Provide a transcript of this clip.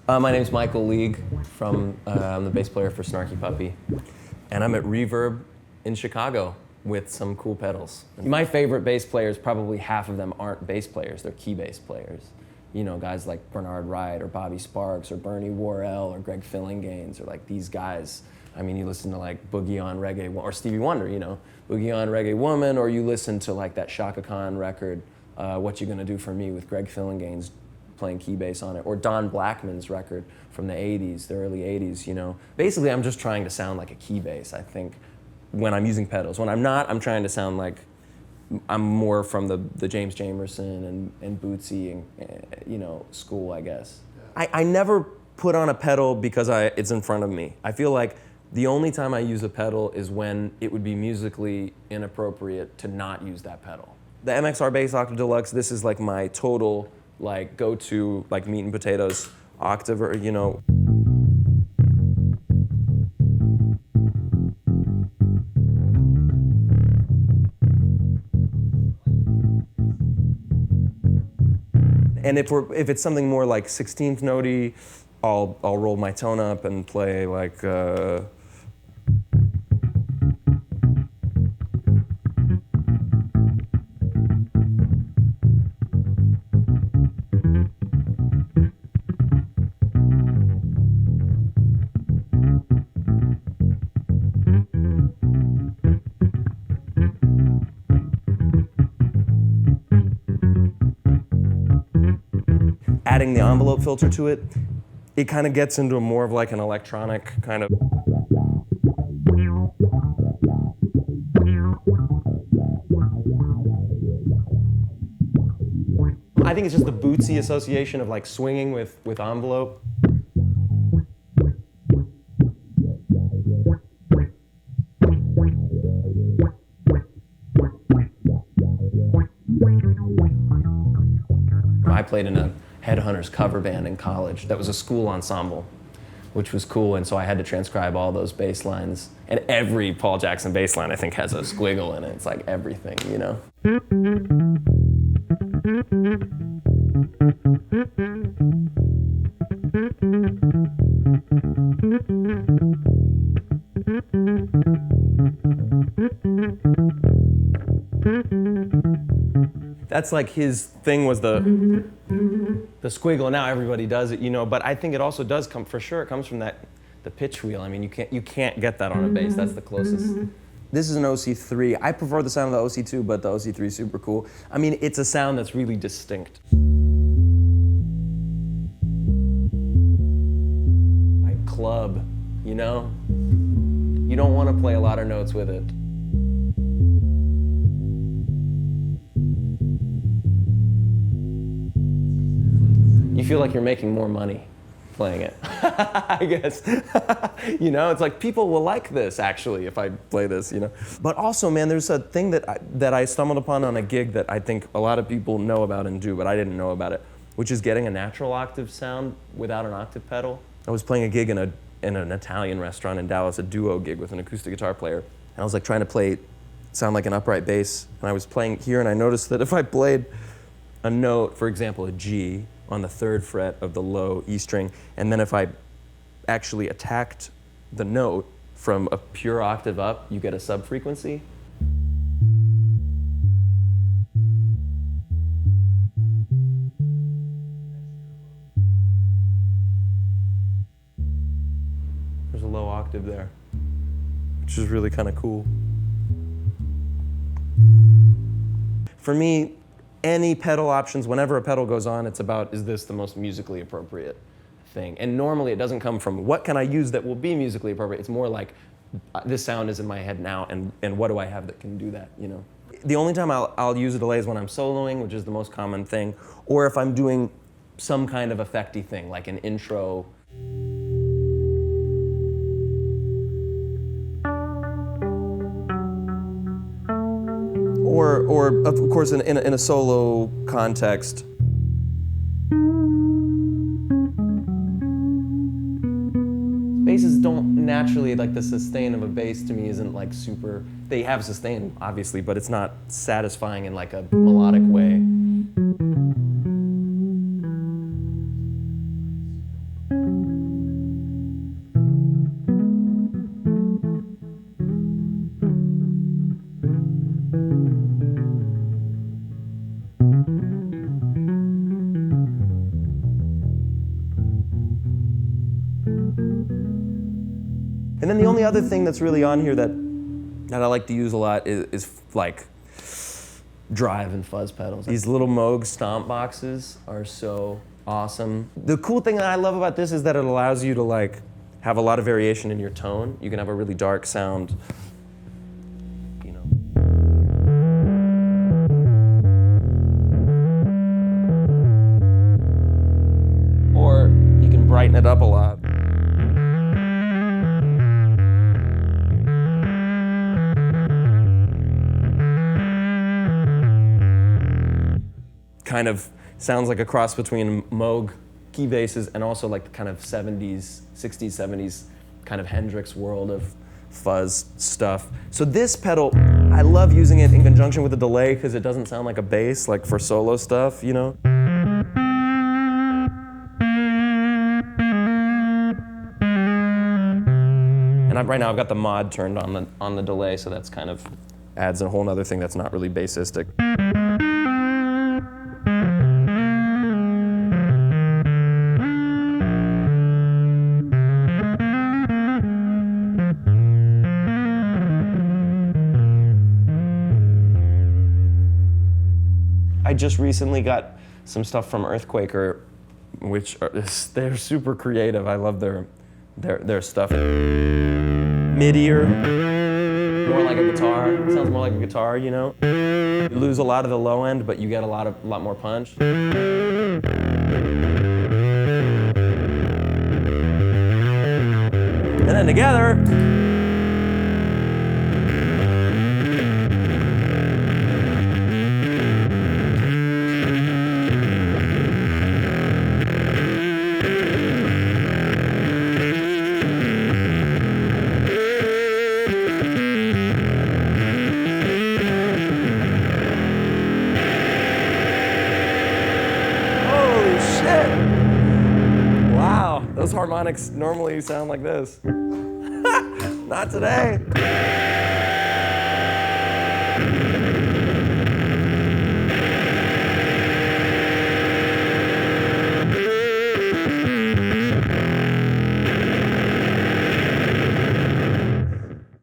My name's Michael League I'm the bass player for Snarky Puppy. And I'm at Reverb in Chicago with some cool pedals. My favorite bass players, probably half of them aren't bass players, they're key bass players. You know, guys like Bernard Wright or Bobby Sparks or Bernie Worrell or Greg Fillinganes or like these guys. I mean, you listen to like Boogie on Reggae or Stevie Wonder, you know, Boogie on Reggae Woman, or you listen to like that Shaka Khan record, What You Gonna Do For Me with Greg Fillinganes playing key bass on it, or Don Blackman's record from the 80s, the early 80s, you know. Basically, I'm just trying to sound like a key bass, I think, when I'm using pedals. When I'm not, I'm trying to sound like I'm more from the James Jamerson and Bootsy and you know, school, I guess. I never put on a pedal because it's in front of me. I feel like the only time I use a pedal is when it would be musically inappropriate to not use that pedal. The MXR Bass Octave Deluxe, this is like my total like go-to like meat and potatoes octave, or you know. And if it's something more like 16th notey, I'll roll my tone up and play like adding the envelope filter to it, it kind of gets into more of like an electronic kind of. I think it's just the Bootsy association of like swinging with envelope. I played in a Headhunters cover band in college that was a school ensemble, which was cool, and so I had to transcribe all those bass lines. And every Paul Jackson bass line, I think, has a squiggle in it. It's like everything, you know? That's like his thing, was the squiggle. Now everybody does it, you know. But I think it also does come, for sure. It comes from the pitch wheel. I mean, you can't get that on a bass. That's the closest. This is an OC3. I prefer the sound of the OC2, but the OC3 is super cool. I mean, it's a sound that's really distinct. Like club, you know. You don't want to play a lot of notes with it. You feel like you're making more money playing it, I guess. You know, it's like people will like this actually if I play this, you know. But also, man, there's a thing that I stumbled upon on a gig that I think a lot of people know about and do, but I didn't know about it, which is getting a natural octave sound without an octave pedal. I was playing a gig in an Italian restaurant in Dallas, a duo gig with an acoustic guitar player, and I was like trying to sound like an upright bass, and I was playing here, and I noticed that if I played a note, for example, a G, on the 3rd fret of the low E string, and then if I actually attacked the note from a pure octave up, you get a sub-frequency. There's a low octave there, which is really kind of cool. For me, any pedal options, whenever a pedal goes on, it's about, is this the most musically appropriate thing? And normally it doesn't come from, what can I use that will be musically appropriate? It's more like, this sound is in my head now, and what do I have that can do that, you know? The only time I'll use a delay is when I'm soloing, which is the most common thing, or if I'm doing some kind of effecty thing, like an intro. Or of course, in a solo context. Basses don't naturally, like the sustain of a bass to me isn't like super, they have sustain obviously, but it's not satisfying in like a melodic way. And then the only other thing that's really on here that I like to use a lot is like drive and fuzz pedals. These little Moog stomp boxes are so awesome. The cool thing that I love about this is that it allows you to like have a lot of variation in your tone. You can have a really dark sound, you know. Or you can brighten it up a lot. Kind of sounds like a cross between Moog key basses and also like the kind of 70s, 60s, 70s kind of Hendrix world of fuzz stuff. So this pedal, I love using it in conjunction with a delay because it doesn't sound like a bass, like for solo stuff, you know? And right now I've got the mod turned on the delay, so that's kind of adds a whole other thing that's not really bassistic. I just recently got some stuff from Earthquaker, which they're super creative. I love their stuff. Midier, more like a guitar. It sounds more like a guitar, you know. You lose a lot of the low end, but you get a lot more punch. And then together. Those harmonics normally sound like this. Not today.